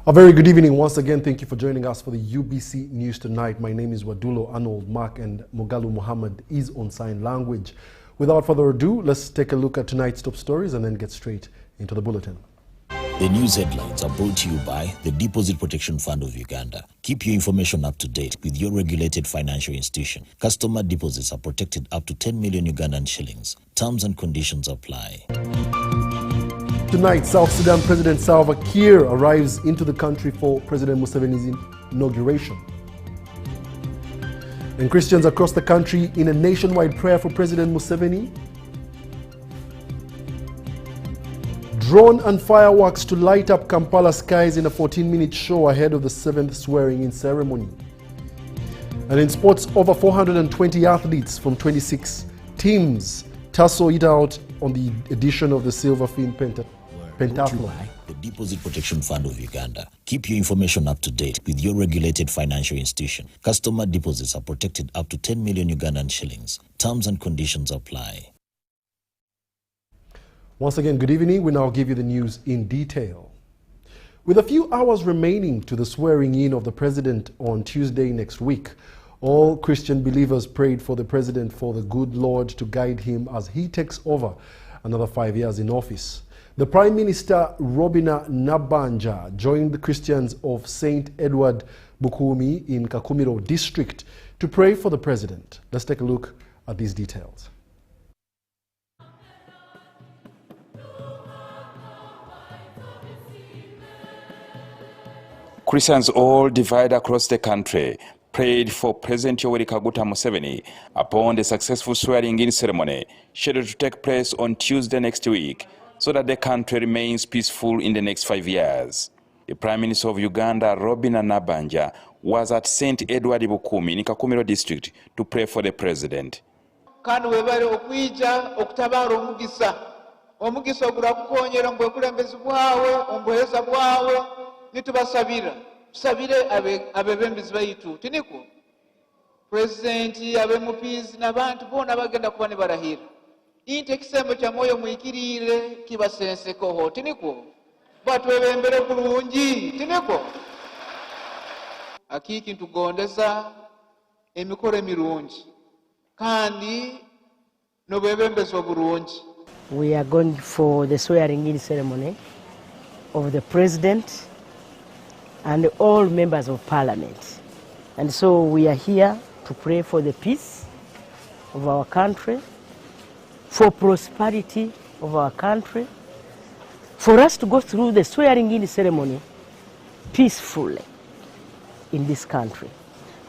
A very good evening once again. Thank you for joining us for the UBC News tonight. My name is Wadulo, Arnold, Mark, and Mugalu Muhammad is on sign language. Without further ado, let's take a look at tonight's top stories and then get straight into the bulletin. The news headlines are brought to you by the Deposit Protection Fund of Uganda. Keep your information up to date with your regulated financial institution. Customer deposits are protected up to 10 million Ugandan shillings. Terms and conditions apply. Tonight, South Sudan President Salva Kiir arrives into the country for President Museveni's inauguration. And Christians across the country in a nationwide prayer for President Museveni. Drone and fireworks to light up Kampala skies in a 14-minute show ahead of the 7th swearing-in ceremony. And in sports, over 420 athletes from 26 teams tussle it out on the edition of the Silverfin Pentathlon. The Deposit Protection Fund of Uganda. Keep your information up to date with your regulated financial institution. Customer deposits are protected up to 10 million Ugandan shillings. Terms and conditions apply. Once again, good evening. We now give you the news in detail. With a few hours remaining to the swearing-in of the president on Tuesday next week, all Christian believers prayed for the president for the good Lord to guide him as he takes over another 5 years in office. The Prime Minister, Robina Nabanja, joined the Christians of St. Edward Bukumi in Kakumiro district to pray for the president. Let's take a look at these details. Christians all divided across the country prayed for President Yoweri Kaguta Museveni upon the successful swearing-in ceremony scheduled to take place on Tuesday next week, so that the country remains peaceful in the next 5 years. The Prime Minister of Uganda, Robina Nabanja, was at St. Edward Bukumi in Kakumiro district to pray for the president. Kandi webale okwija okutabara omugisa ogula kukonyera mbwe kulembezi bwawe ombuheza bwawe nitubasabira tusabire abebembezi baitu tiniko president abemupizi n'abantu bona bagenda kuba nibarahira inte kisembo kya moyo mwikirire kibasensekoho tiniko batwebembere bulungi tiniko akiki ntugondeza emikoro emirungi kandi nobebembezwa bulungi. We are going for the swearing-in ceremony of the president and all members of parliament. And so we are here to pray for the peace of our country, for prosperity of our country, for us to go through the swearing-in ceremony peacefully in this country.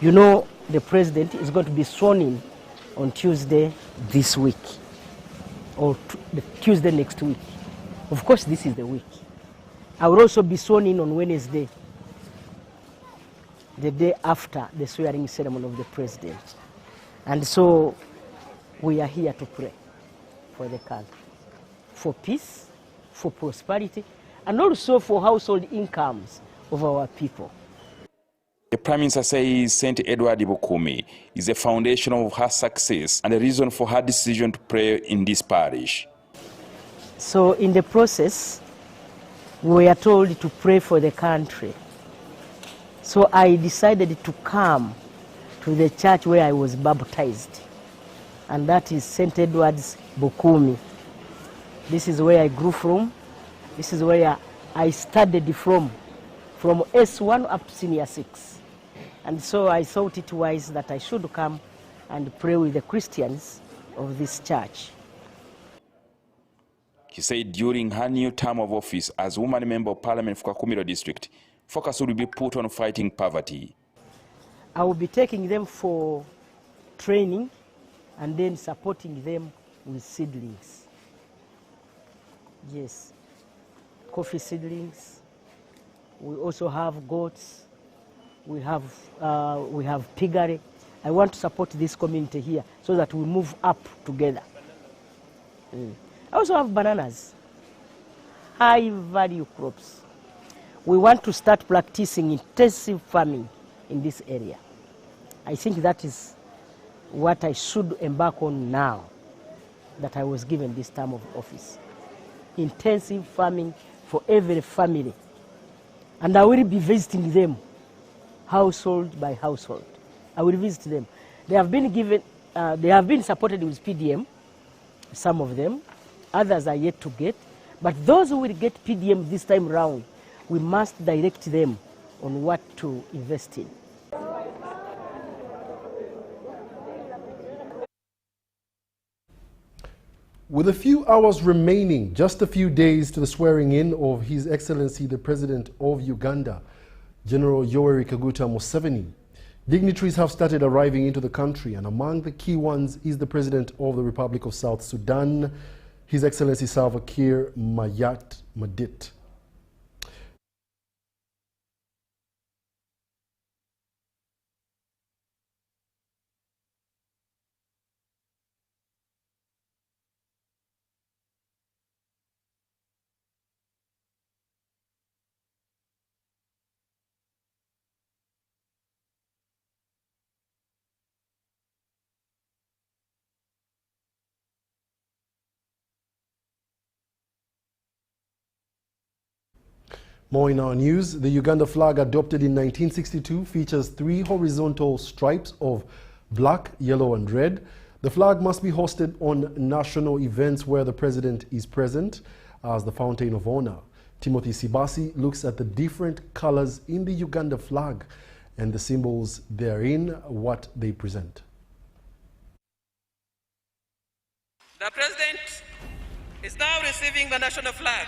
You know, the president is going to be sworn in on Tuesday this week, or the Tuesday next week. Of course, this is the week. I will also be sworn in on Wednesday, the day after the swearing ceremony of the president. And so we are here to pray for the country, for peace, for prosperity, and also for household incomes of our people. The Prime Minister says St. Edward Bukumi is the foundation of her success and the reason for her decision to pray in this parish. So in the process, we are told to pray for the country. So I decided to come to the church where I was baptized, and that is St. Edward's Bukumi. This is where I grew from. This is where I studied from S1 up to Senior 6. And so I thought it wise that I should come and pray with the Christians of this church. He said during her new term of office as woman member of parliament for Kakumiro district, focus will be put on fighting poverty. I will be taking them for training and then supporting them with seedlings. Yes, coffee seedlings. We also have goats. We have piggery. I want to support this community here so that we move up together. I also have bananas, high value crops. We want to start practicing intensive farming in this area. I think that is what I should embark on now that I was given this term of office. Intensive farming for every family. And I will be visiting them household by household. I will visit them. They have been supported with PDM, some of them. Others are yet to get. But those who will get PDM this time round, we must direct them on what to invest in. With a few hours remaining, just a few days to the swearing in of His Excellency the President of Uganda, General Yoweri Kaguta Museveni, dignitaries have started arriving into the country, and among the key ones is the President of the Republic of South Sudan, His Excellency Salva Kiir Mayardit. More in our news, the Uganda flag adopted in 1962 features 3 horizontal stripes of black, yellow and red. The flag must be hosted on national events where the president is present as the fountain of honor. Timothy Sibasi looks at the different colors in the Uganda flag and the symbols therein, what they present. The president is now receiving the national flag.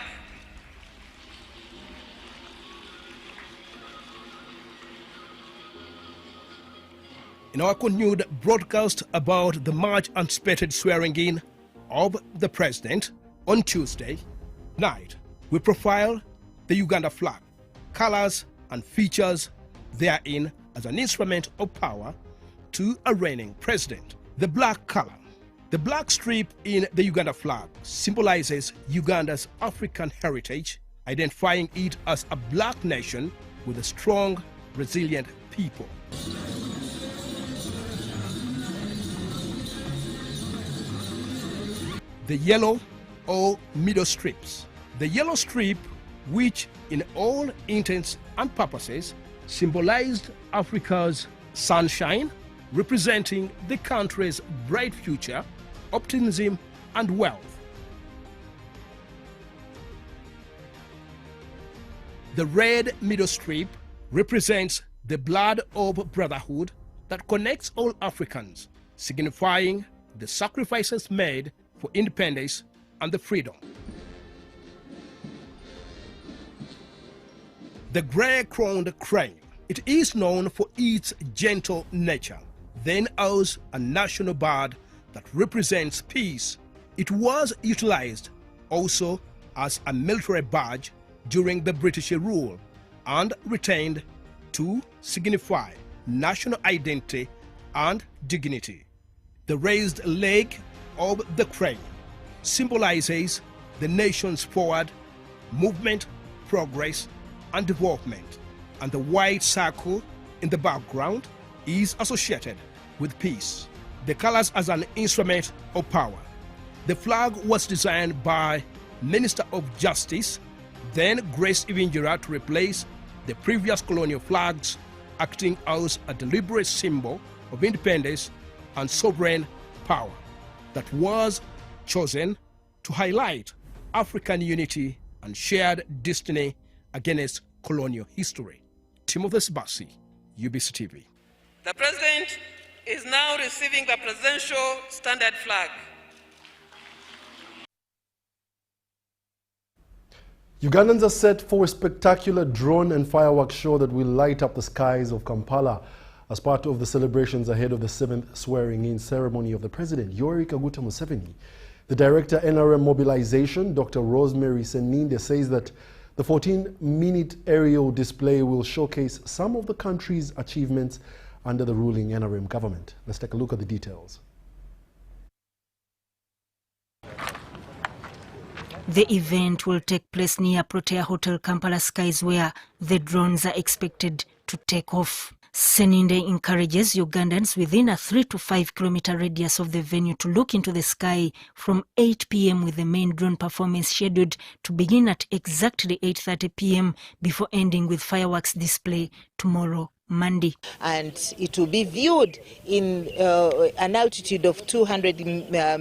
In our continued broadcast about the much anticipated swearing in of the president on Tuesday night, we profile the Uganda flag, colors and features therein as an instrument of power to a reigning president. The black color. The black strip in the Uganda flag symbolizes Uganda's African heritage, identifying it as a black nation with a strong, resilient people. The yellow or middle strips. The yellow strip, which in all intents and purposes symbolized Africa's sunshine, representing the country's bright future, optimism and wealth. The red middle strip represents the blood of brotherhood that connects all Africans, signifying the sacrifices made for independence and the freedom. The gray-crowned crane. It is known for its gentle nature, then as a national bird that represents peace. It was utilized also as a military badge during the British rule and retained to signify national identity and dignity. The raised leg of the crane symbolizes the nation's forward movement, progress and development, and the white circle in the background is associated with peace. The colors as an instrument of power. The flag was designed by Minister of Justice, then Grace Ivinjira, to replace the previous colonial flags, acting as a deliberate symbol of independence and sovereign power that was chosen to highlight African unity and shared destiny against colonial history. Timothy Sibasi, UBC TV. The President is now receiving the presidential standard flag. Ugandans are set for a spectacular drone and fireworks show that will light up the skies of Kampala as part of the celebrations ahead of the 7th swearing-in ceremony of the President, Yoweri Kaguta Museveni. The Director, NRM Mobilization, Dr. Rosemary Seninde, says that the 14-minute aerial display will showcase some of the country's achievements under the ruling NRM government. Let's take a look at the details. The event will take place near Protea Hotel Kampala Skies, where the drones are expected to take off. Seninde encourages Ugandans within a 3 to 5 kilometer radius of the venue to look into the sky from 8 p.m. with the main drone performance scheduled to begin at exactly 8:30 p.m. before ending with fireworks display tomorrow, Monday. And it will be viewed in an altitude of 200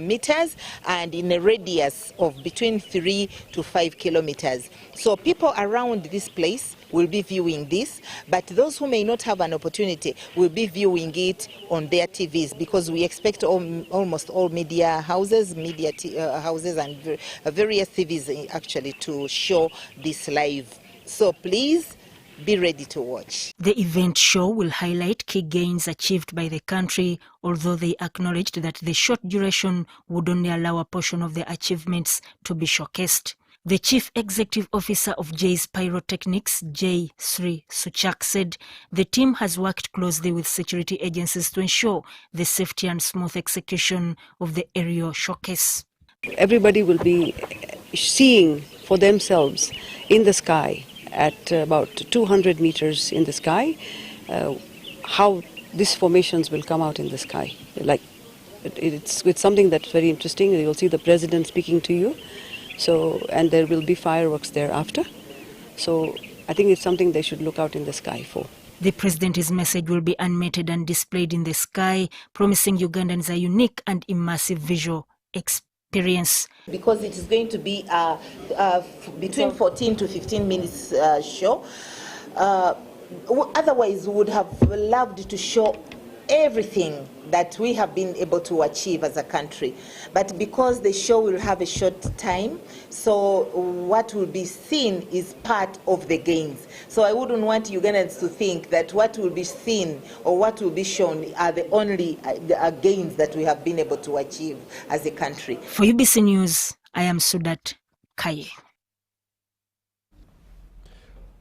meters and in a radius of between 3 to 5 kilometers. So people around this place will be viewing this, but those who may not have an opportunity will be viewing it on their TVs, because we expect almost all media houses and various TVs actually to show this live. So please be ready to watch. The event show will highlight key gains achieved by the country, although they acknowledged that the short duration would only allow a portion of the achievements to be showcased. The Chief Executive Officer of Jay's Pyrotechnics, J. Sri Suchak, said the team has worked closely with security agencies to ensure the safety and smooth execution of the aerial showcase. Everybody will be seeing for themselves in the sky at about 200 meters in the sky how these formations will come out in the sky. Like it's something that's very interesting. You'll see the president speaking to you. So, and there will be fireworks thereafter. So I think it's something they should look out in the sky for. The president's message will be animated and displayed in the sky, promising Ugandans a unique and immersive visual experience. Because it is going to be between 14 to 15 minutes show. Otherwise, we would have loved to show everything that we have been able to achieve as a country. But because the show will have a short time, so what will be seen is part of the gains. So I wouldn't want Ugandans to think that what will be seen or what will be shown are the only gains that we have been able to achieve as a country. For UBC News, I am Sudat Kaye.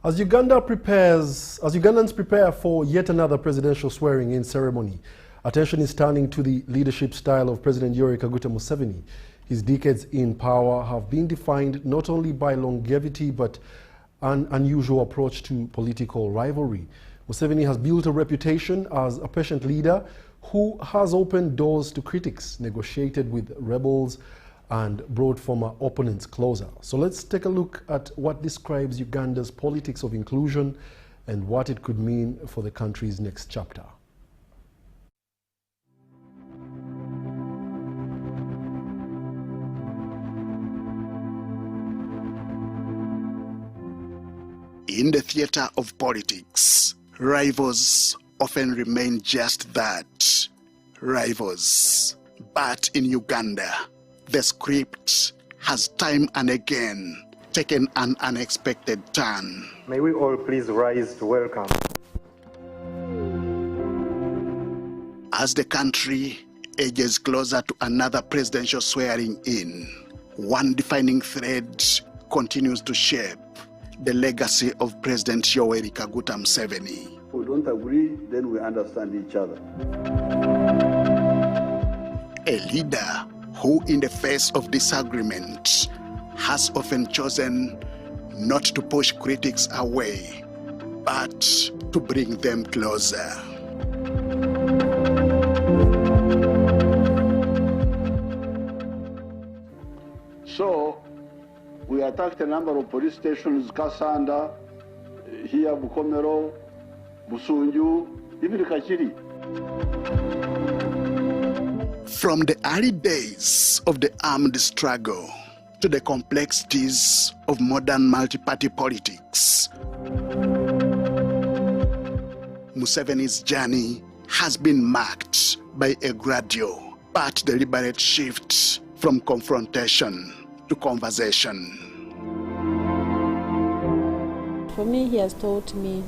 As Ugandans prepare for yet another presidential swearing-in ceremony, attention is turning to the leadership style of President Yoweri Kaguta Museveni. His decades in power have been defined not only by longevity but an unusual approach to political rivalry. Museveni has built a reputation as a patient leader who has opened doors to critics, negotiated with rebels, and brought former opponents closer. So let's take a look at what describes Uganda's politics of inclusion and what it could mean for the country's next chapter. In the theater of politics, rivals often remain just that, rivals. But in Uganda, the script has time and again taken an unexpected turn. May we all please rise to welcome. As the country edges closer to another presidential swearing-in, one defining thread continues to shape the legacy of President Yoweri Kaguta Museveni. We don't agree, then we understand each other. A leader who, in the face of disagreement, has often chosen not to push critics away, but to bring them closer. So, we attacked a number of police stations, Kasanda, here Bukomero, Busunju, even Kachiri. From the early days of the armed struggle to the complexities of modern multi-party politics, Museveni's journey has been marked by a gradual but deliberate shift from confrontation to conversation. For me, he has taught me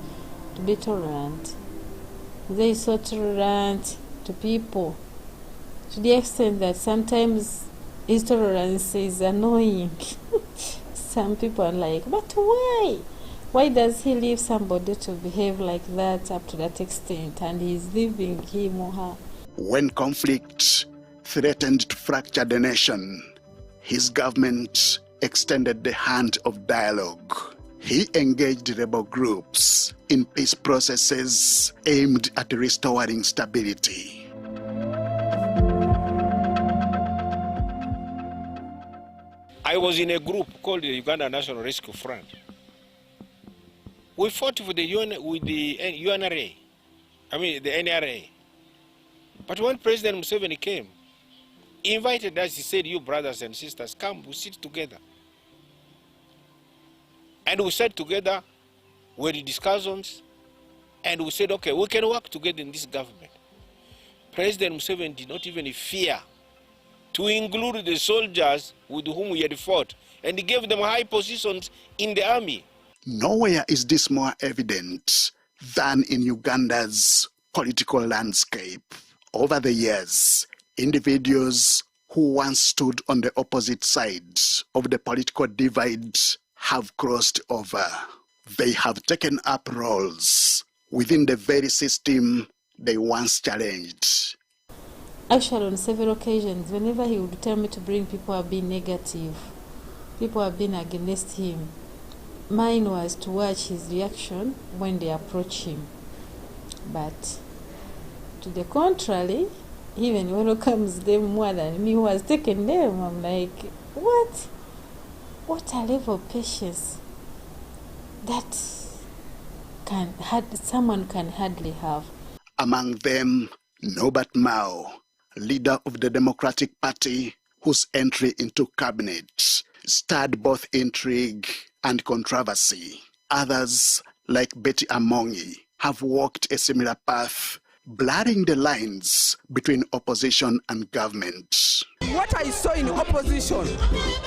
to be tolerant. They are so tolerant to people, to the extent that sometimes his tolerance is annoying. Some people are like, but why? Why does he leave somebody to behave like that up to that extent, and he's leaving him or her? When conflict threatened to fracture the nation, his government extended the hand of dialogue. He engaged rebel groups in peace processes aimed at restoring stability. I was in a group called the Uganda National Rescue Front. We fought with the UNRA, the NRA. But when President Museveni came, he invited us, he said, you brothers and sisters, come, we sit together. And we sat together, we had discussions, and we said, okay, we can work together in this government. President Museveni did not even fear to include the soldiers with whom we had fought, and he gave them high positions in the army. Nowhere is this more evident than in Uganda's political landscape. Over the years, individuals who once stood on the opposite sides of the political divide have crossed over. They have taken up roles within the very system they once challenged. Actually, on several occasions, whenever he would tell me to bring people who have been negative, people who have been against him, mine was to watch his reaction when they approach him. But to the contrary, even welcomes them more than me who has taken them. I'm like, what? What a level of patience that someone can hardly have. Among them, Norbert Mao, leader of the Democratic Party, whose entry into cabinet stirred both intrigue and controversy. Others, like Betty Amongi, have walked a similar path, blurring the lines between opposition and government. What I saw in opposition,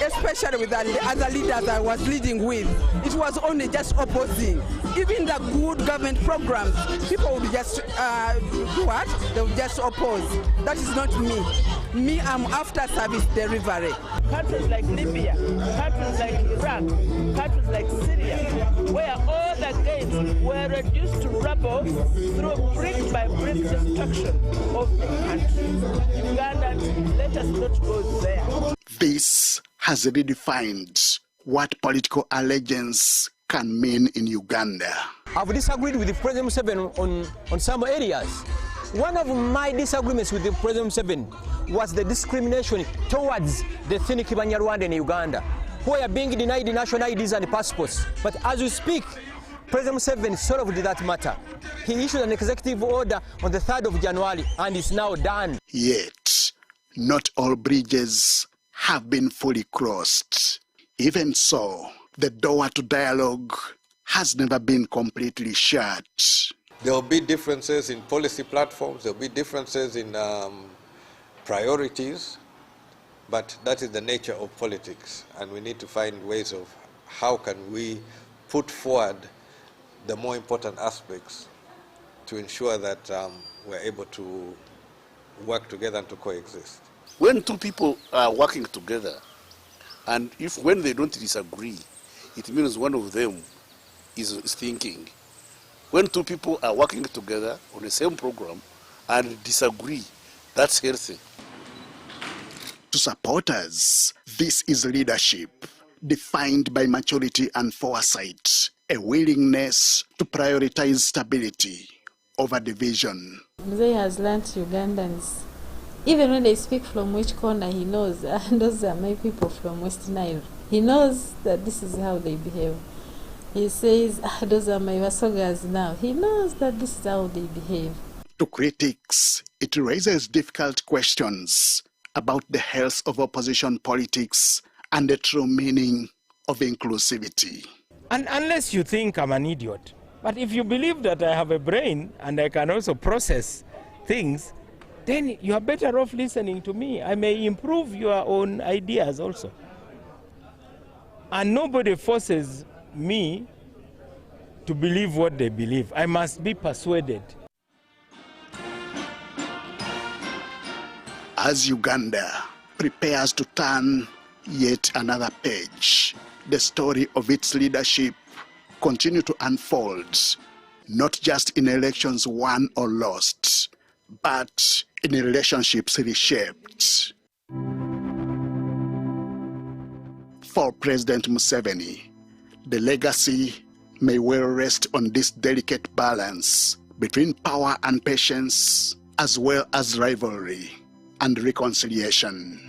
especially with the other leaders I was leading with, it was only just opposing. Even the good government programs, people would just do what? They would just oppose. That is not me. Me, I'm after service delivery. Countries like Libya, countries like Iraq, countries like Syria, where all the gains were reduced to rubble through brick by brick destruction of the country. Uganda, let us not go there. This has redefined what political allegiance can mean in Uganda. I've disagreed with the President Museveni on some areas. One of my disagreements with the President Museveni was the discrimination towards the ethnic Banyarwanda in Uganda, who are being denied national IDs and passports. But as we speak, President Museveni solved that matter. He issued an executive order on the 3rd of January, and it's now done. Yet, not all bridges have been fully crossed. Even so, the door to dialogue has never been completely shut. There will be differences in policy platforms, there will be differences in priorities, but that is the nature of politics, and we need to find ways of how can we put forward the more important aspects to ensure that we're able to work together and to coexist. When two people are working together, and when they don't disagree, it means one of them is thinking. When two people are working together on the same program and disagree, that's healthy. To supporters, this is leadership, defined by maturity and foresight, a willingness to prioritize stability over division. Mzee has learned Ugandans. Even when they speak from which corner, he knows, those are my people from West Nile. He knows that this is how they behave. He says, those are my Wasogas now. He knows that this is how they behave. To critics, it raises difficult questions about the health of opposition politics and the true meaning of inclusivity. And unless you think I'm an idiot, but if you believe that I have a brain and I can also process things, then you are better off listening to me. I may improve your own ideas also. And nobody forces me to believe what they believe. I must be persuaded. As Uganda prepares to turn yet another page, the story of its leadership continue to unfold, not just in elections won or lost, but in relationships reshaped. For President Museveni, the legacy may well rest on this delicate balance between power and patience, as well as rivalry and reconciliation.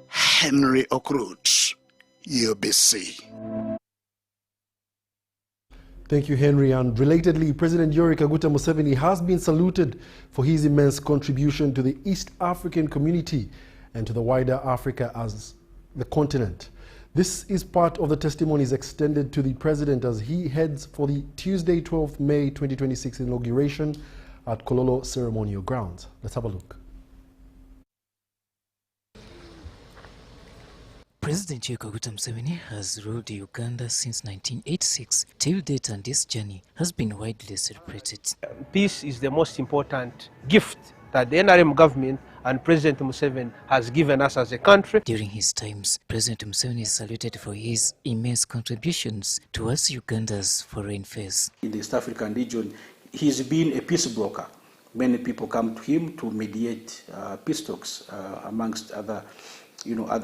Henry Okrut, UBC. Thank you, Henry. And relatedly, President Yoweri Kaguta Museveni has been saluted for his immense contribution to the East African community and to the wider Africa as the continent. This is part of the testimonies extended to the president as he heads for the Tuesday, 12th May 2026 inauguration at Kololo Ceremonial Grounds. Let's have a look. President Yoweri Kaguta Museveni has ruled Uganda since 1986 till date, and this journey has been widely celebrated. Peace is the most important gift that the NRM government and President Museveni has given us as a country. During his times, President Museveni is saluted for his immense contributions towards Uganda's foreign affairs. In the East African region, he's been a peace broker. Many people come to him to mediate peace talks amongst other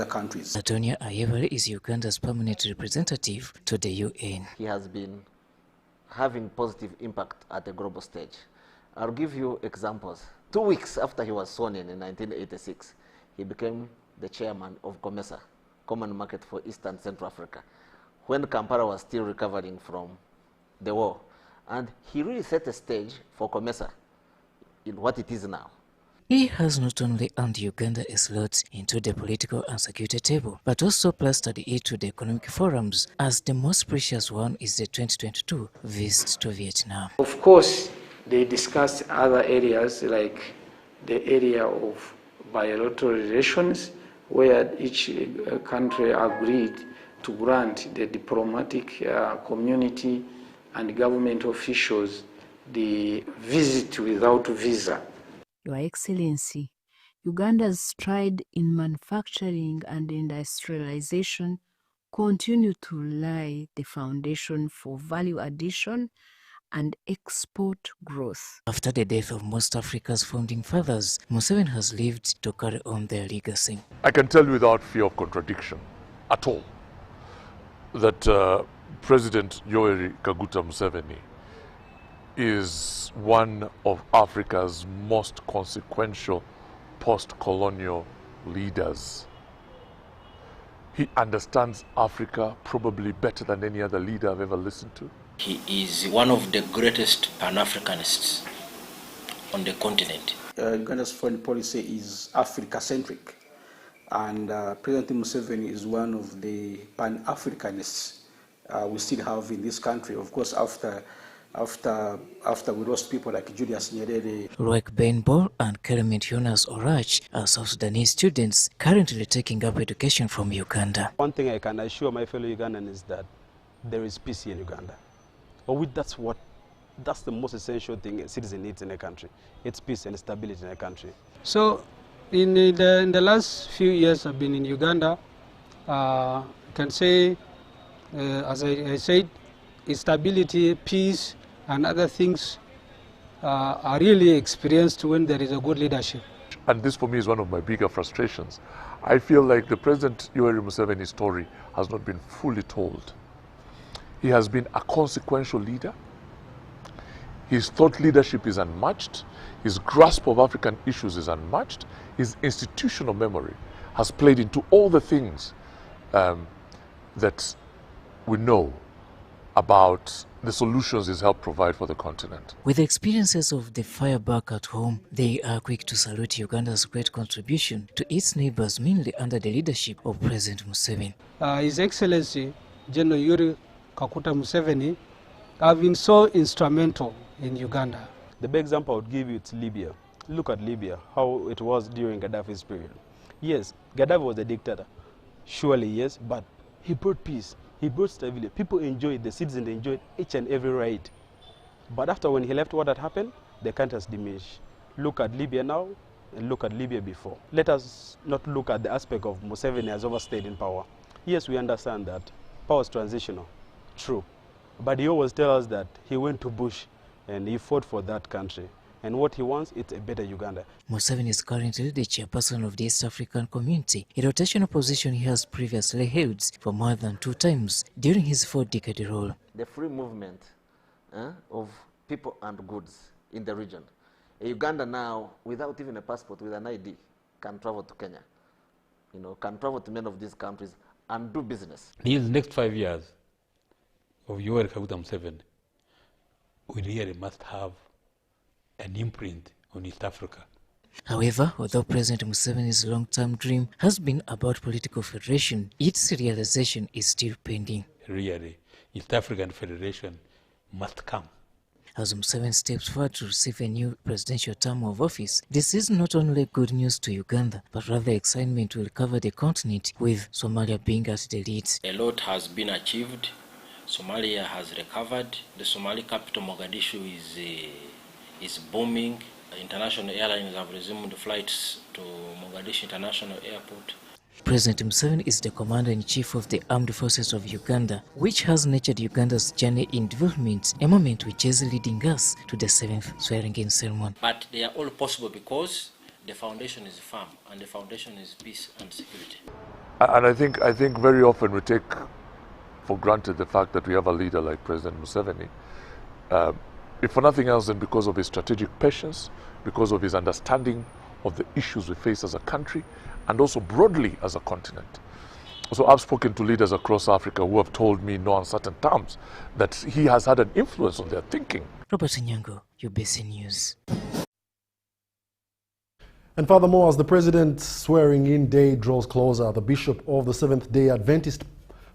countries. Antonia Ayebare is Uganda's permanent representative to the UN. He has been having positive impact at the global stage. I'll give you examples. 2 weeks after he was sworn in 1986, he became the chairman of COMESA, Common Market for East and Central Africa, when Kampala was still recovering from the war. And he really set a stage for COMESA in what it is now. He has not only earned Uganda a slot into the political and security table, but also plastered it to the economic forums, as the most precious one is the 2022 visit to Vietnam. Of course, they discussed other areas like the area of bilateral relations, where each country agreed to grant the diplomatic community and government officials the visit without visa. Your Excellency, Uganda's stride in manufacturing and industrialization continue to lay the foundation for value addition and export growth. After the death of most Africa's founding fathers, Museveni has lived to carry on their legacy. I can tell you without fear of contradiction at all that President Yoweri Kaguta Museveni is one of Africa's most consequential post-colonial leaders. He understands Africa probably better than any other leader I've ever listened to. He is one of the greatest Pan-Africanists on the continent. Uganda's foreign policy is Africa-centric, and President Museveni is one of the Pan-Africanists we still have in this country. Of course, after we lost people like Julius Nyerere. Roek Benbor and Kermit Jonas Orach are South Sudanese students currently taking up education from Uganda. One thing I can assure my fellow Ugandans is that there is peace in Uganda. That's the most essential thing a citizen needs in a country. It's peace and stability in a country. So in the last few years I've been in Uganda, I can say, as I said, stability, peace, and other things are really experienced when there is a good leadership. And this for me is one of my bigger frustrations. I feel like the President Yoweri Museveni story has not been fully told. He has been a consequential leader. His thought leadership is unmatched. His grasp of African issues is unmatched. His institutional memory has played into all the things that we know about the solutions he's helped provide for the continent. With the experiences of the fire back at home, they are quick to salute Uganda's great contribution to its neighbors, mainly under the leadership of President Museveni. His Excellency General Yoweri Kaguta Museveni have been so instrumental in Uganda. The best example I would give you is Libya. Look at Libya, how it was during Gaddafi's period. Yes, Gaddafi was a dictator. Surely, yes, but he brought peace. He brought stability. People enjoyed, the citizens enjoyed each and every right. But after when he left, what had happened? The country has diminished. Look at Libya now and look at Libya before. Let us not look at the aspect of Museveni has overstayed in power. Yes, we understand that power is transitional, true. But he always tells us that he went to Bush and he fought for that country. And what he wants, it's a better Uganda. Museveni is currently the chairperson of the East African Community, a rotational position he has previously held for more than 2 times during his 4-decade rule. The free movement of people and goods in the region. Uganda now, without even a passport, with an ID, can travel to Kenya. You know, can travel to many of these countries and do business. These next 5 years of Yoweri Kaguta Museveni, we really must have an imprint on East Africa. However, although President Museveni's long-term dream has been about political federation, its realization is still pending. Really, East African Federation must come. As Museveni steps forward to receive a new presidential term of office, this is not only good news to Uganda, but rather excitement to recover the continent, with Somalia being at the lead. A lot has been achieved. Somalia has recovered. The Somali capital Mogadishu is booming. International airlines have resumed flights to Mogadishu International Airport. President Museveni is the commander-in-chief of the Armed Forces of Uganda, which has nurtured Uganda's journey in development, a moment which is leading us to the 7th swearing-in ceremony. But they are all possible because the foundation is firm, and the foundation is peace and security. And I think very often we take for granted the fact that we have a leader like President Museveni, if for nothing else than because of his strategic patience, because of his understanding of the issues we face as a country, and also broadly as a continent. So I've spoken to leaders across Africa who have told me in no uncertain terms that he has had an influence on their thinking. Robert Nyango, UBC News. And furthermore, as the president's swearing-in day draws closer, the Bishop of the Seventh-day Adventist,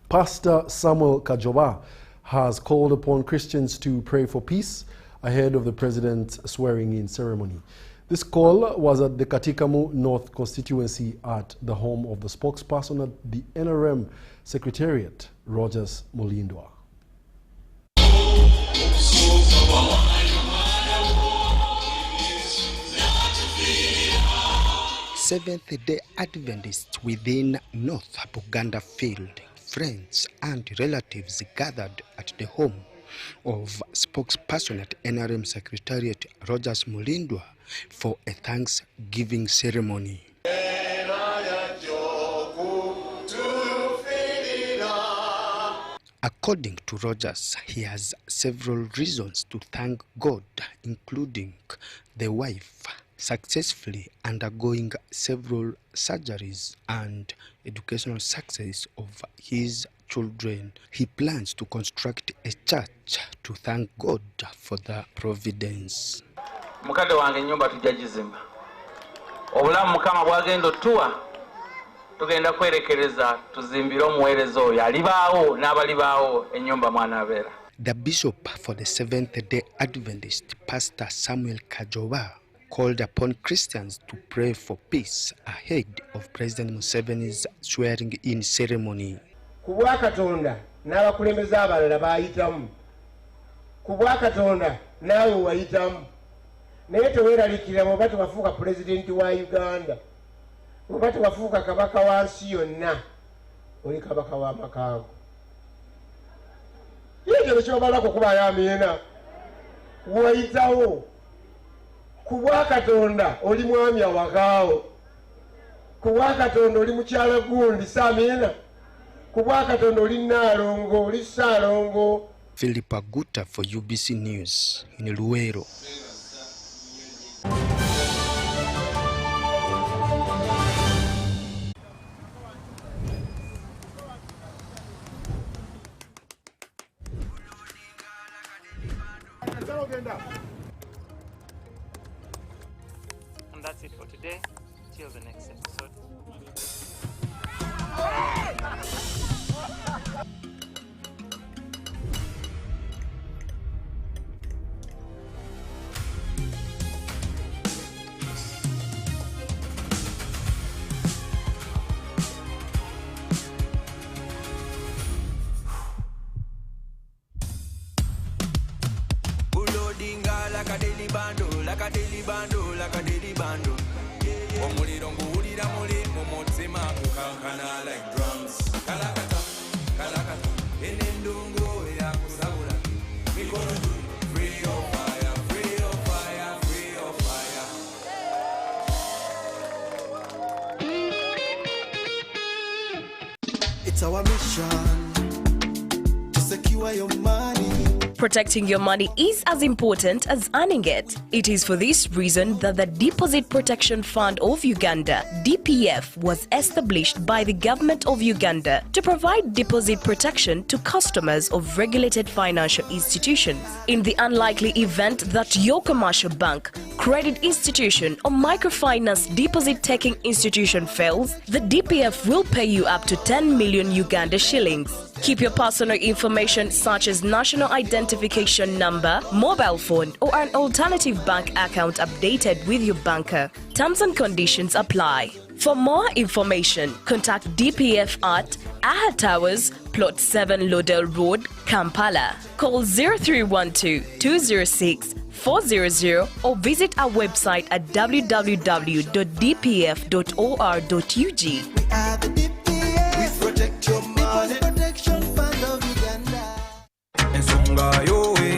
Pastor Samuel Kajoba, has called upon Christians to pray for peace ahead of the president's swearing-in ceremony. This call was at the Katikamu North constituency at the home of the spokesperson at the NRM Secretariat, Rogers Mulindwa. Seventh-day Adventists within North Buganda Field, friends and relatives gathered at the home of spokesperson at NRM Secretariat, Rogers Mulindwa, for a Thanksgiving ceremony. According to Rogers, he has several reasons to thank God, including the wife successfully undergoing several surgeries and educational success of his children. He plans to construct a church to thank God for the providence. Mukade wange nyumba tujagizimba. Obulamu mukama bwagenda otuwa tugenda kwerekereza tuzimbira omuweereza oyo alibaawo n'abalibaawo ennyumba mwana abeera. The bishop for the Seventh-day Adventist, Pastor Samuel Kajoba, called upon Christians to pray for peace ahead of President Museveni's swearing-in ceremony. Kubwa Katonda n'abakulembeze abalala baayitamu. Kubwa Katonda naawe wayitamu. Naye teweeralikira bw'oba tewafuuka pulezidenti wa Uganda. Bw'oba tewafuuka kabaka wa nsi yonna, oli kabaka wa makango. Ekyo kyobalako kubayo amiina. Wayitawo. Kubwa Katonda oli mwami awakaawo. Kubwa Katonda oli mukyala gundi saamiina. Kubwa Katonda oli Nnaalongo, oli Ssaalongo. Philip Aguta for UBC News in Luwero. And that's it for today. Till the next episode. bando like a daily bando. Omuliro nguwulira muli mu mutima kukankana like drums. Kalakata, kalakata, enendungu ya kusabula. Mikono free of fire, free of fire, free of fire. It's our mission to secure your money. Protecting your money is as important as earning it. It is for this reason that the Deposit Protection Fund of Uganda, DPF, was established by the government of Uganda to provide deposit protection to customers of regulated financial institutions. In the unlikely event that your commercial bank, credit institution or microfinance deposit-taking institution fails, the DPF will pay you up to 10 million Uganda shillings. Keep your personal information such as national identification number, mobile phone or an alternative bank account updated with your banker. Terms and conditions apply. For more information, contact DPF at Aha Towers, Plot 7 Lodell Road, Kampala. Call 0312-206-400 or visit our website at www.dpf.or.ug. We protect your money. Protection Fund of Uganda.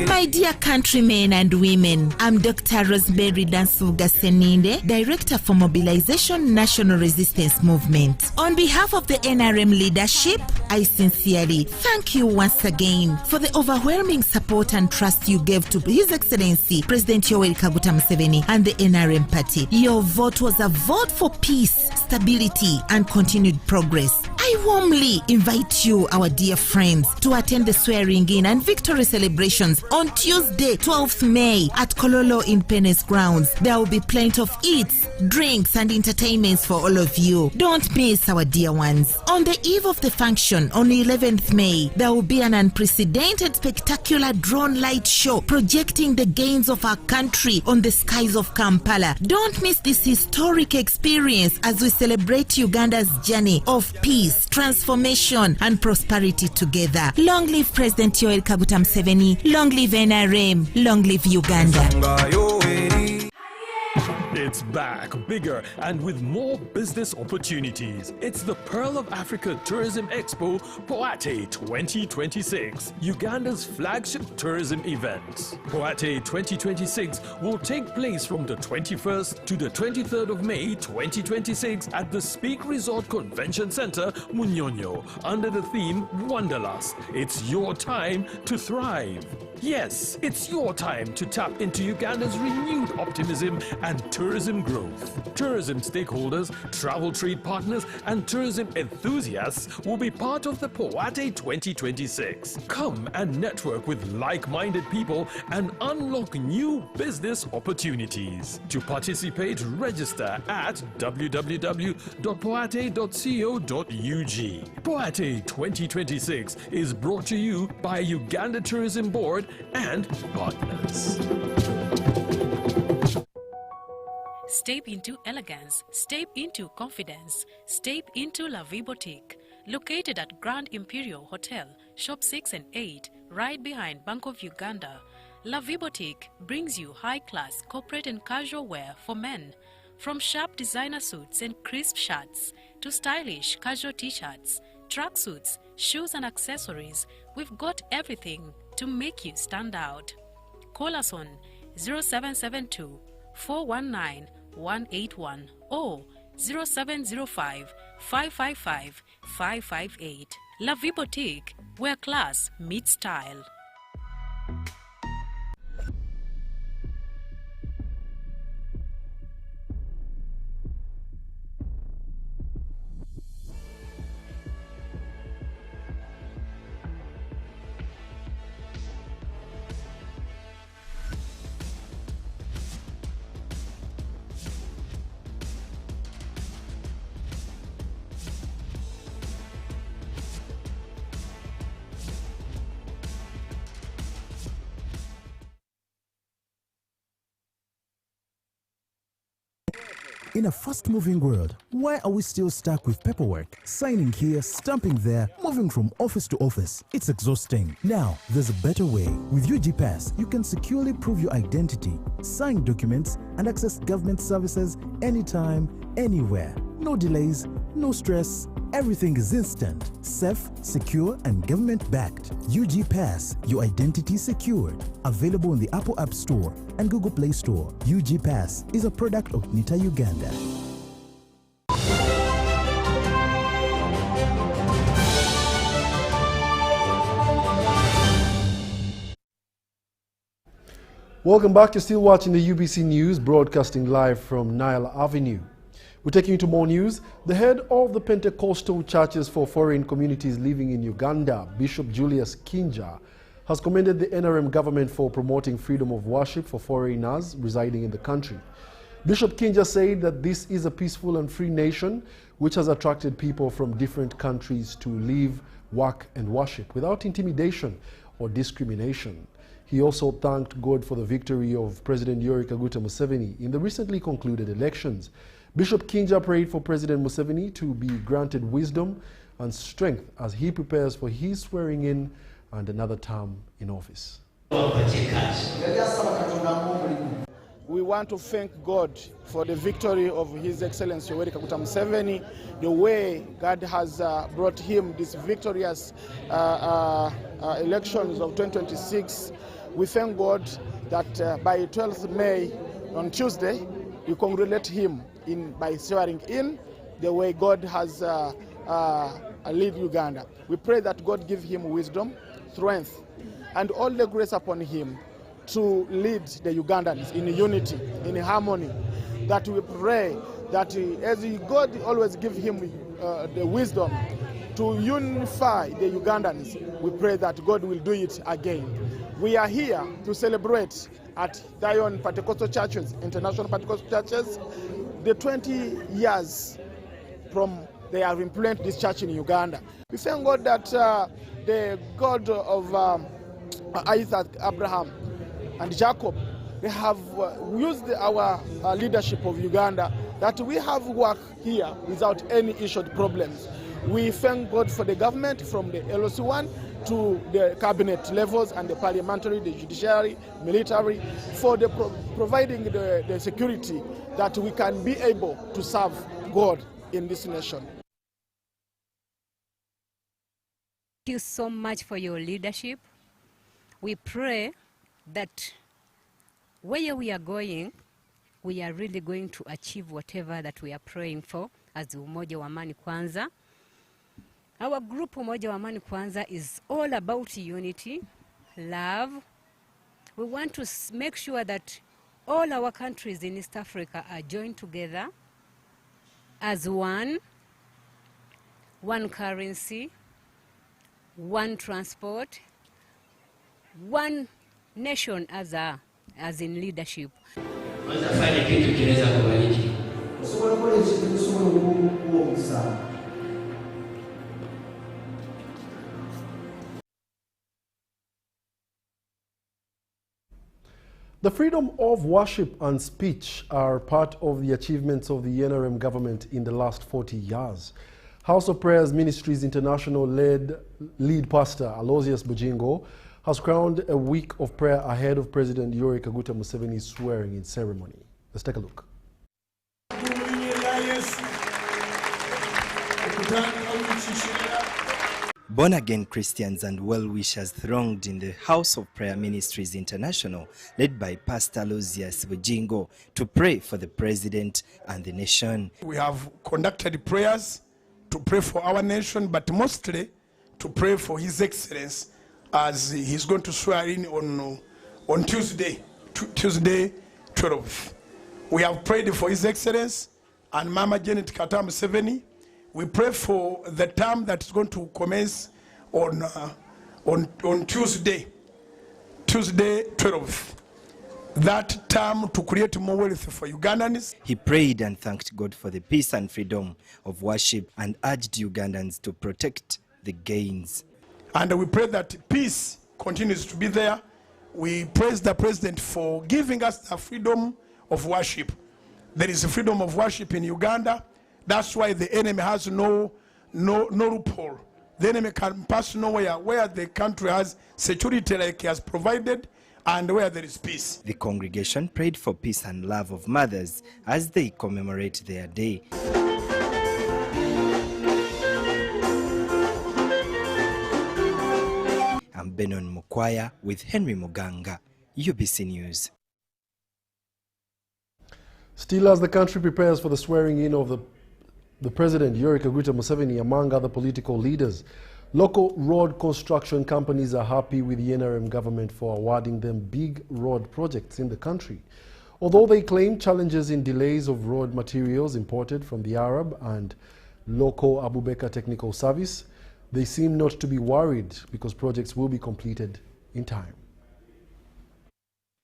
My dear countrymen and women, I'm Dr. Rosemary Dansuga Seninde, Director for Mobilization National Resistance Movement. On behalf of the NRM leadership, I sincerely thank you once again for the overwhelming support and trust you gave to His Excellency President Yoweri Kaguta Museveni and the NRM party. Your vote was a vote for peace, stability, and continued progress. I warmly invite you, our dear friends, to attend the swearing-in and victory celebrations on Tuesday, 12th May at Kololo Independence Grounds. There will be plenty of eats, drinks, and entertainments for all of you. Don't miss, our dear ones. On the eve of the function, on 11th May, there will be an unprecedented spectacular drone light show projecting the gains of our country on the skies of Kampala. Don't miss this historic experience as we celebrate Uganda's journey of peace, transformation, and prosperity together. Long live President Yoweri Kaguta Museveni. Long live NRM. Long live Uganda. It's back, bigger, and with more business opportunities. It's the Pearl of Africa Tourism Expo Poate 2026, Uganda's flagship tourism event. Poate 2026 will take place from the 21st to the 23rd of May 2026 at the Speak Resort Convention Center, Munyonyo, under the theme Wanderlust. It's your time to thrive. Yes, it's your time to tap into Uganda's renewed optimism and tourism growth. Tourism stakeholders, travel trade partners, and tourism enthusiasts will be part of the Poate 2026. Come and network with like-minded people and unlock new business opportunities. To participate, register at www.poate.co.ug. Poate 2026 is brought to you by Uganda Tourism Board and partners. Step into elegance, step into confidence, step into La Vie Boutique. Located at Grand Imperial Hotel, Shop 6 and 8, right behind Bank of Uganda, La Vie Boutique brings you high-class corporate and casual wear for men. From sharp designer suits and crisp shirts to stylish casual t-shirts, tracksuits, shoes and accessories, we've got everything to make you stand out. Call us on 0772 419 181 or 0705 555 558. La Vie Boutique, where class meets style. In a fast-moving world, why are we still stuck with paperwork? Signing here, stamping there, moving from office to office. It's exhausting. Now, there's a better way. With UG Pass, you can securely prove your identity, sign documents, and access government services anytime, anywhere. No delays, no stress. Everything is instant, safe, secure, and government-backed. UG Pass, your identity secured. Available in the Apple App Store and Google Play Store. UG Pass is a product of Dignitary Uganda. Welcome back. You're still watching the UBC News, broadcasting live from Nile Avenue. We're taking you to more news. The head of the Pentecostal Churches for Foreign Communities living in Uganda, Bishop Julius Kinja, has commended the NRM government for promoting freedom of worship for foreigners residing in the country. Bishop Kinja said that this is a peaceful and free nation which has attracted people from different countries to live, work, and worship without intimidation or discrimination. He also thanked God for the victory of President Yoweri Kaguta Museveni in the recently concluded elections. Bishop Kinja prayed for President Museveni to be granted wisdom and strength as he prepares for his swearing in and another term in office. We want to thank God for the victory of His Excellency Yoweri Kaguta Museveni, the way God has brought him these victorious elections of 2026. We thank God that by 12th May, on Tuesday, we congratulate him by swearing in the way God has led Uganda. We pray that God give him wisdom, strength, and all the grace upon him to lead the Ugandans in unity, in harmony. That we pray that as God always give him the wisdom to unify the Ugandans, we pray that God will do it again. We are here to celebrate at Zion Pentecostal Churches, International Pentecostal Churches, the 20 years from they have implemented this church in Uganda. We thank God that the God of Isaac, Abraham, and Jacob, they have used our leadership of Uganda, that we have worked here without any issued problems. We thank God for the government from the LOC1 to the cabinet levels and the parliamentary, the judiciary, military, for the providing the security that we can be able to serve God in this nation. Thank you so much for your leadership. We pray that where we are going, we are really going to achieve whatever that we are praying for as Umoja wa Amani Kwanza. Our group Umoja wa Amani Kwanza is all about unity, love. We want to make sure that all our countries in East Africa are joined together as one currency, one transport, one nation as in leadership. The freedom of worship and speech are part of the achievements of the NRM government in the last 40 years. House of Prayers Ministries International lead pastor Aloysius Bujingo has crowned a week of prayer ahead of President Yoweri Kaguta Museveni's swearing-in ceremony. Let's take a look. Born-again Christians and well-wishers thronged in the House of Prayer Ministries International, led by Pastor Aloysius Bujingo, to pray for the President and the nation. We have conducted prayers to pray for our nation, but mostly to pray for His Excellency as he's going to swear in on Tuesday 12th. We have prayed for His Excellency and Mama Janet Kaguta Museveni. We pray for the term that is going to commence on Tuesday 12th. That term to create more wealth for Ugandans. He prayed and thanked God for the peace and freedom of worship and urged Ugandans to protect the gains. And we pray that peace continues to be there. We praise the President for giving us the freedom of worship. There is freedom of worship in Uganda. That's why the enemy has no loophole. The enemy can pass nowhere where the country has security like he has provided and where there is peace. The congregation prayed for peace and love of mothers as they commemorate their day. I'm Benon Mukwaya with Henry Muganga, UBC News. Still, as the country prepares for the swearing in of the President, Yoweri Kaguta Museveni, among other political leaders, local road construction companies are happy with the NRM government for awarding them big road projects in the country. Although they claim challenges in delays of road materials imported from the Arab and local Abubakar Technical Service, they seem not to be worried because projects will be completed in time.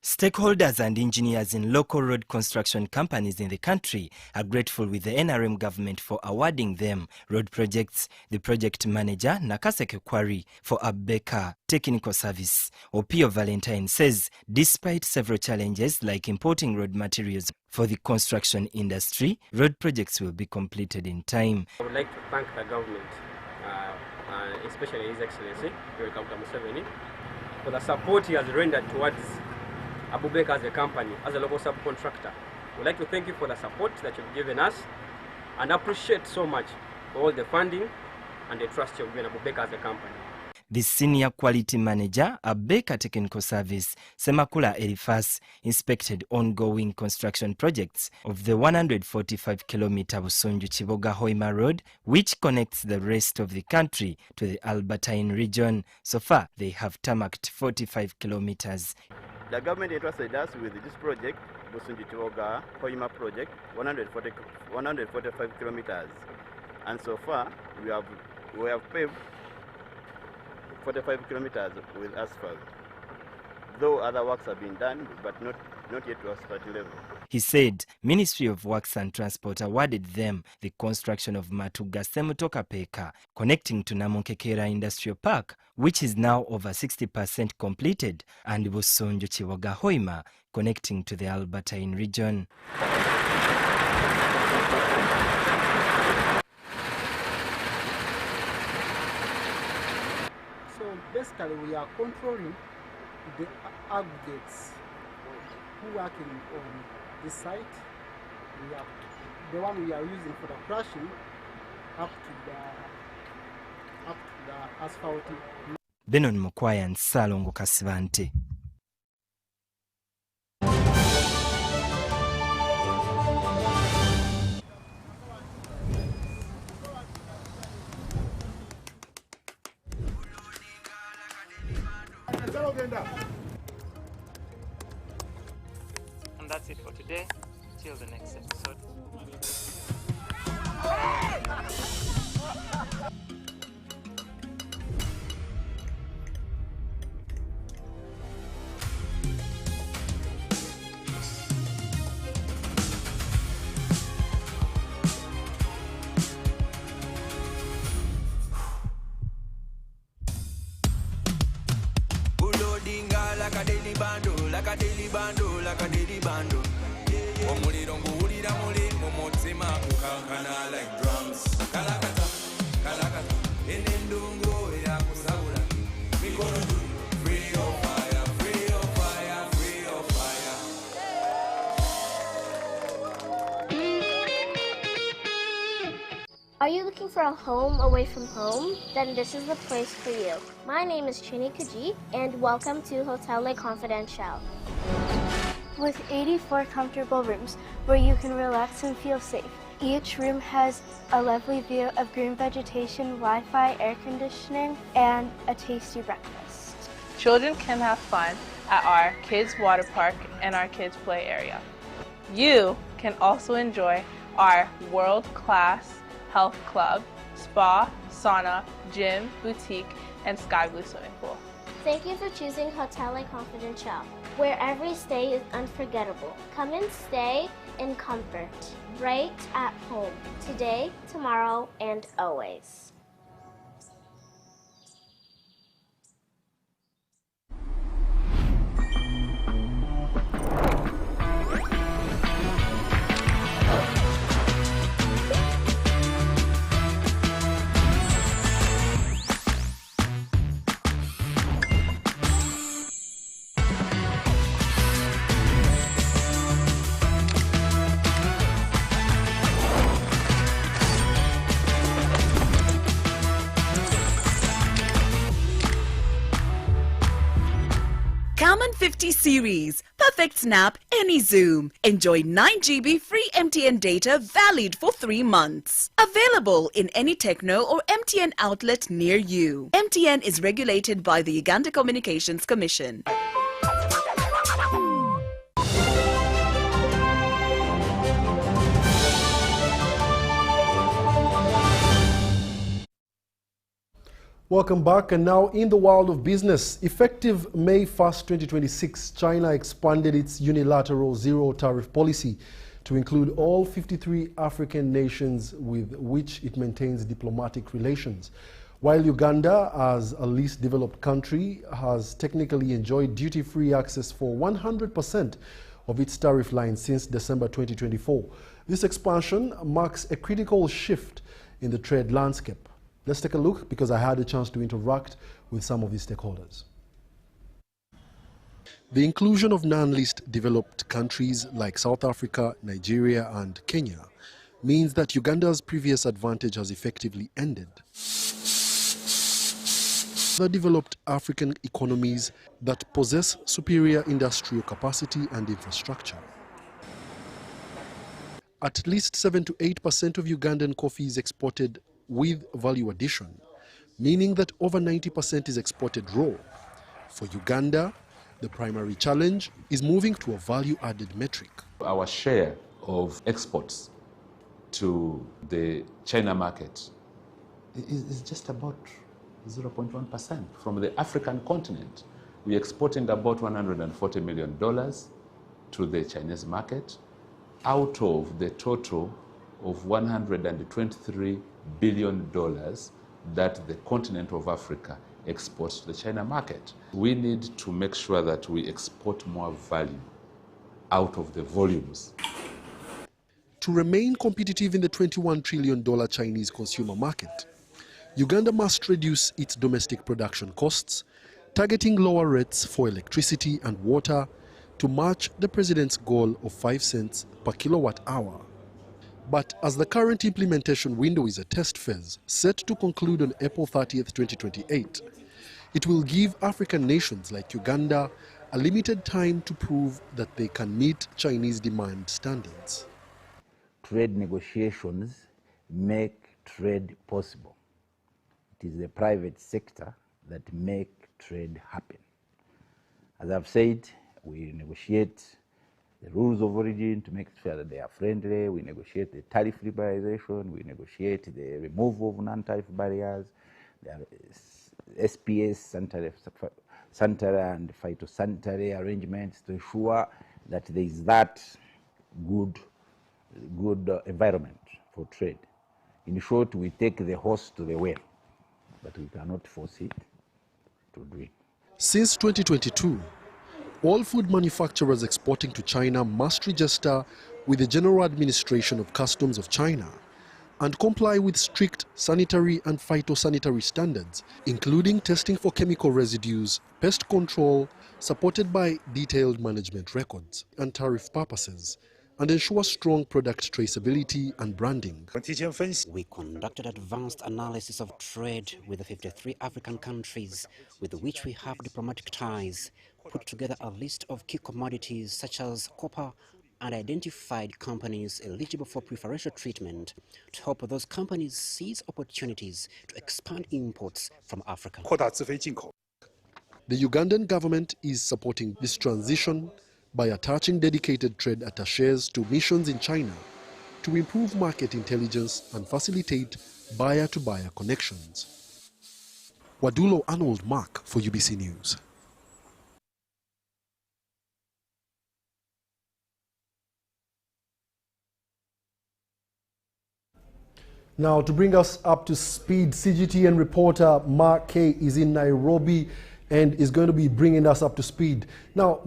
Stakeholders and engineers in local road construction companies in the country are grateful with the NRM government for awarding them road projects. The project manager, Nakaseke Kwari, for Abubakar Technical Service, Opio Valentine, says despite several challenges like importing road materials for the construction industry, road projects will be completed in time. I would like to thank the government, especially His Excellency, Yoweri Kaguta Museveni, for the support he has rendered towards Abubakar as a company, as a local subcontractor. We'd like to thank you for the support that you've given us and appreciate so much for all the funding and the trust you've given Abubakar as a company. The senior quality manager, Abubakar Technical Service, Semakula Elifas, inspected ongoing construction projects of the 145-kilometer Busonjo-Kiboga-Hoima Road, which connects the rest of the country to the Albertine region. So far, they have tarmacked 45 kilometers. The government entrusted us with this project, Busonjo-Kiboga-Hoima project, 145 kilometers. And so far, we have paved 45 kilometers with asphalt, though other works have been done, but not yet to asphalt level. He said Ministry of Works and Transport awarded them the construction of Matuga Semutoka Peka, connecting to Namunkekera Industrial Park, which is now over 60% completed, and Busonjo-Kiboga-Hoima, connecting to the Albertine region. Basically, we are controlling the aggregates who are working on this site. We are the one we are using for the crushing up to the asphalt. Benon Mukwaya and Salongo Kasivante. And that's it for today. Till the next episode. Like a daily bando. Omuliro nguwulira muli mu mutima kukankana like drums. Kalakata, enendungo yakusabula. Mikono juu, free of fire, free of fire, free of fire. Are you looking for a home away from home? Then this is the place for you. My name is Chini Kaji, and welcome to Hotel Le Confidential. With 84 comfortable rooms where you can relax and feel safe. Each room has a lovely view of green vegetation, Wi-Fi, air conditioning, and a tasty breakfast. Children can have fun at our kids' water park and our kids' play area. You can also enjoy our world-class health club, spa, sauna, gym, boutique, and sky blue swimming pool. Thank you for choosing Hotel Le Confidential, where every stay is unforgettable. Come and stay in comfort, right at home, today, tomorrow, and always. 50 series. Perfect snap, any zoom. Enjoy 9 GB free MTN data valid for 3 months. Available in any Techno or MTN outlet near you. MTN is regulated by the Uganda Communications Commission. Welcome back. And now in the world of business, effective May 1st, 2026, China expanded its unilateral zero tariff policy to include all 53 African nations with which it maintains diplomatic relations. While Uganda, as a least developed country, has technically enjoyed duty-free access for 100% of its tariff line since December 2024. This expansion marks a critical shift in the trade landscape. Let's take a look, because I had a chance to interact with some of these stakeholders. The inclusion of non-least developed countries like South Africa, Nigeria and Kenya means that Uganda's previous advantage has effectively ended. The developed African economies that possess superior industrial capacity and infrastructure. At least 7 to 8% of Ugandan coffee is exported with value addition, meaning that over 90% is exported raw. For Uganda, the primary challenge is moving to a value-added metric. Our share of exports to the China market is just about 0.1%. From the African continent, we're exporting about $140 million to the Chinese market, out of the total of $123 billion that the continent of Africa exports to the China market. We need to make sure that we export more value out of the volumes. To remain competitive in the $21 trillion Chinese consumer market, Uganda must reduce its domestic production costs, targeting lower rates for electricity and water to match the president's goal of 5 cents per kilowatt hour. But as the current implementation window is a test phase set to conclude on April 30th, 2028, it will give African nations like Uganda a limited time to prove that they can meet Chinese demand standards. Trade negotiations make trade possible. It is the private sector that make trade happen. As I've said, we negotiate the rules of origin to make sure that they are friendly. We negotiate the tariff liberalization. We negotiate the removal of non-tariff barriers. There are SPS, sanitary and phytosanitary arrangements to ensure that there is that good environment for trade. In short, we take the horse to the well, but we cannot force it to drink. Since 2022, all food manufacturers exporting to China must register with the General Administration of Customs of China and comply with strict sanitary and phytosanitary standards, including testing for chemical residues, pest control, supported by detailed management records and tariff purposes, and ensure strong product traceability and branding. We conducted advanced analysis of trade with the 53 African countries with which we have diplomatic ties, put together a list of key commodities such as copper, and identified companies eligible for preferential treatment to help those companies seize opportunities to expand imports from Africa. The Ugandan government is supporting this transition by attaching dedicated trade attachés to missions in China to improve market intelligence and facilitate buyer-to-buyer connections. Wadulo Arnold Mark for UBC News. Now, to bring us up to speed, CGTN reporter Mark K is in Nairobi and is going to be bringing us up to speed. Now,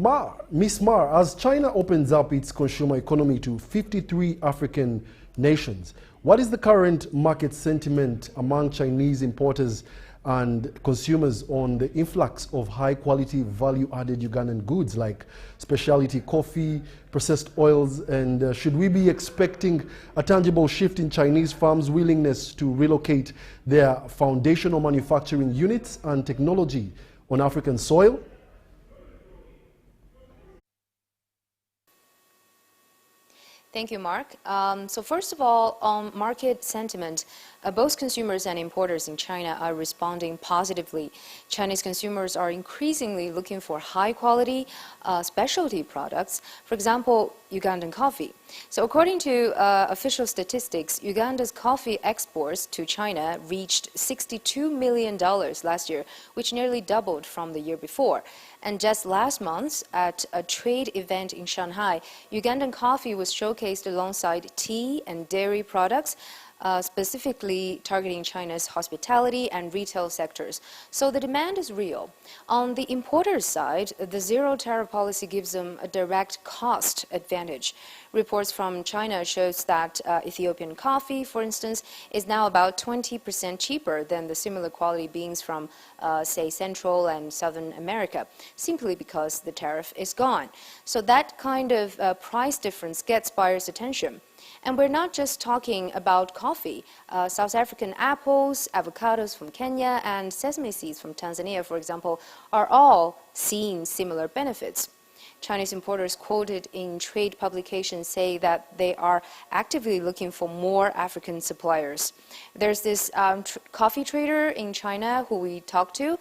Miss Mar, as China opens up its consumer economy to 53 African nations, what is the current market sentiment among Chinese importers and consumers on the influx of high-quality, value-added Ugandan goods like specialty coffee, processed oils, and should we be expecting a tangible shift in Chinese firms' willingness to relocate their foundational manufacturing units and technology on African soil? Thank you, Mark. So first of all, on market sentiment, both consumers and importers in China are responding positively. Chinese consumers are increasingly looking for high-quality specialty products, for example, Ugandan coffee. So according to official statistics, Uganda's coffee exports to China reached $62 million last year, which nearly doubled from the year before. And just last month, at a trade event in Shanghai, Ugandan coffee was showcased alongside tea and dairy products, specifically targeting China's hospitality and retail sectors. So the demand is real. On the importers' side, the zero tariff policy gives them a direct cost advantage. Reports from China shows that Ethiopian coffee, for instance, is now about 20% cheaper than the similar quality beans from, say, Central and Southern America, simply because the tariff is gone. So that kind of price difference gets buyers' attention. And we're not just talking about coffee. South African apples, avocados from Kenya, and sesame seeds from Tanzania, for example, are all seeing similar benefits. Chinese importers quoted in trade publications say that they are actively looking for more African suppliers. There's this coffee trader in China who we talked to,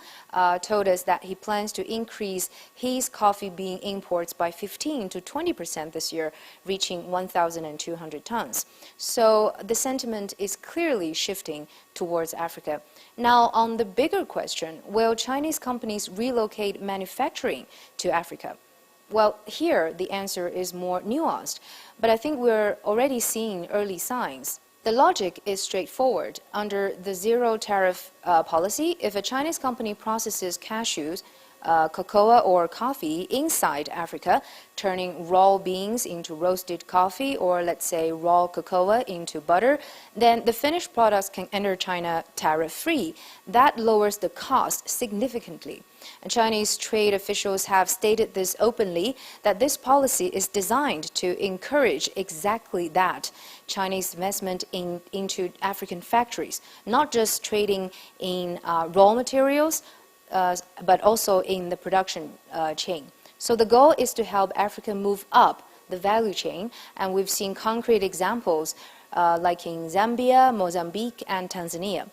told us that he plans to increase his coffee bean imports by 15 to 20% this year, reaching 1,200 tons. So the sentiment is clearly shifting towards Africa. Now, on the bigger question, will Chinese companies relocate manufacturing to Africa? Well, here the answer is more nuanced, but I think we're already seeing early signs. The logic is straightforward. Under the zero tariff policy, if a Chinese company processes cashews, cocoa or coffee inside Africa, turning raw beans into roasted coffee, or let's say raw cocoa into butter, then the finished products can enter China tariff-free. That lowers the cost significantly. And Chinese trade officials have stated this openly, that this policy is designed to encourage exactly that, Chinese investment into African factories, not just trading in raw materials, but also in the production chain. So the goal is to help Africa move up the value chain, and we've seen concrete examples like in Zambia, Mozambique, and Tanzania.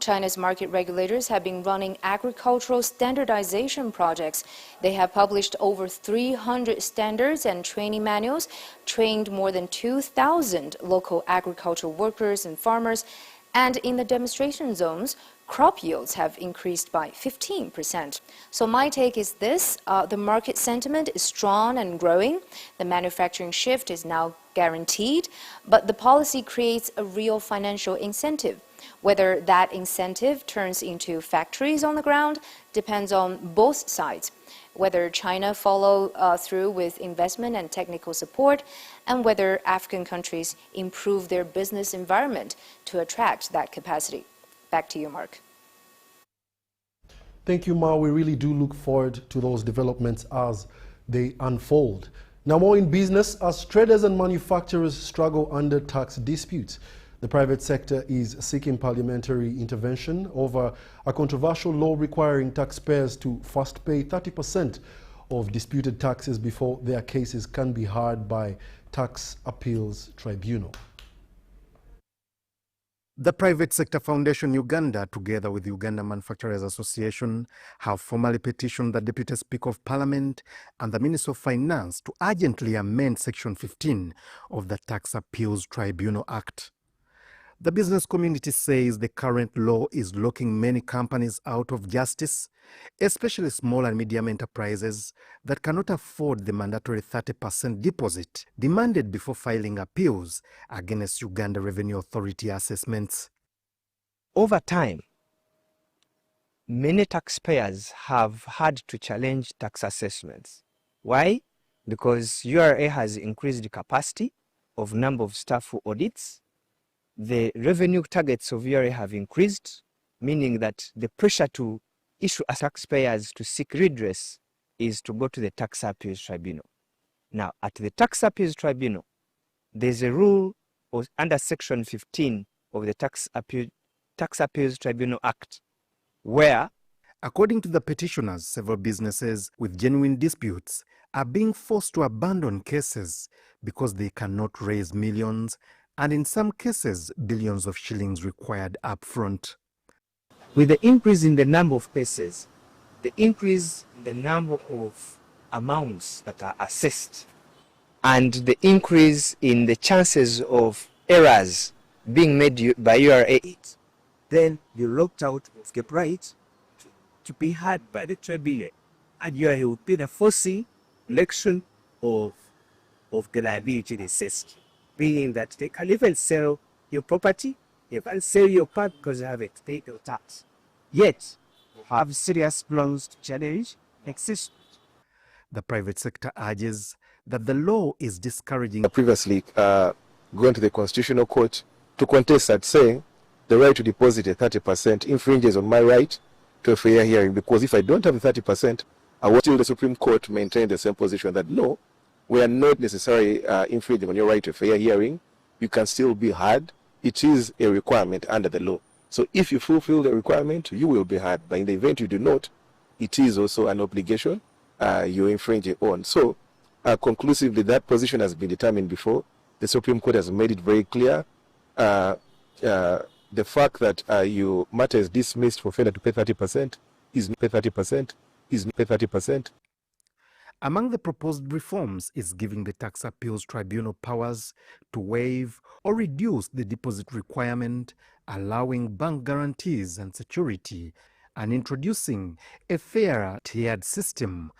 China's market regulators have been running agricultural standardization projects. They have published over 300 standards and training manuals, trained more than 2,000 local agricultural workers and farmers, and in the demonstration zones, crop yields have increased by 15%. So my take is this, the market sentiment is strong and growing, the manufacturing shift is now guaranteed, but the policy creates a real financial incentive. Whether that incentive turns into factories on the ground depends on both sides. Whether China follow through with investment and technical support, and whether African countries improve their business environment to attract that capacity. Back to you, Mark. Thank you, Ma. We really do look forward to those developments as they unfold. Now, more in business, as traders and manufacturers struggle under tax disputes, the private sector is seeking parliamentary intervention over a controversial law requiring taxpayers to first pay 30% of disputed taxes before their cases can be heard by Tax Appeals Tribunal. The Private Sector Foundation Uganda, together with Uganda Manufacturers Association, have formally petitioned the Deputy Speaker of Parliament and the Minister of Finance to urgently amend Section 15 of the Tax Appeals Tribunal Act. The business community says the current law is locking many companies out of justice, especially small and medium enterprises that cannot afford the mandatory 30% deposit demanded before filing appeals against Uganda Revenue Authority assessments. Over time, many taxpayers have had to challenge tax assessments. Why? Because URA has increased capacity of number of staff who audits. The revenue targets of URA have increased, meaning that the pressure to issue as taxpayers to seek redress is to go to the Tax Appeals Tribunal. Now, at the Tax Appeals Tribunal, there's a rule under Section 15 of the Tax Appeals Tribunal Act, where, according to the petitioners, several businesses with genuine disputes are being forced to abandon cases because they cannot raise millions and in some cases billions of shillings required upfront. With the increase in the number of cases, the increase in the number of amounts that are assessed, and the increase in the chances of errors being made by URA, then you're locked out of the right to be heard by the tribunal, and URA will be the forcing election of the liability assessed, meaning that they can even sell your property, you can sell your car because you haven't paid your tax. Yet, you have serious grounds to challenge excess. The private sector urges that the law is discouraging. Previously, going to the Constitutional Court to contest that, saying the right to deposit a 30% infringes on my right to a fair hearing, because if I don't have the 30%, I will still the Supreme Court maintain the same position that no, we are not necessarily infringing on your right to a fair hearing. You can still be heard. It is a requirement under the law. So if you fulfill the requirement, you will be heard. But in the event you do not, it is also an obligation you're infringing on. So conclusively, that position has been determined before. The Supreme Court has made it very clear. The fact that your matter is dismissed for failure to pay 30% is pay 30% is pay 30%. Among the proposed reforms is giving the Tax Appeals Tribunal powers to waive or reduce the deposit requirement, allowing bank guarantees and security, and introducing a fairer tiered system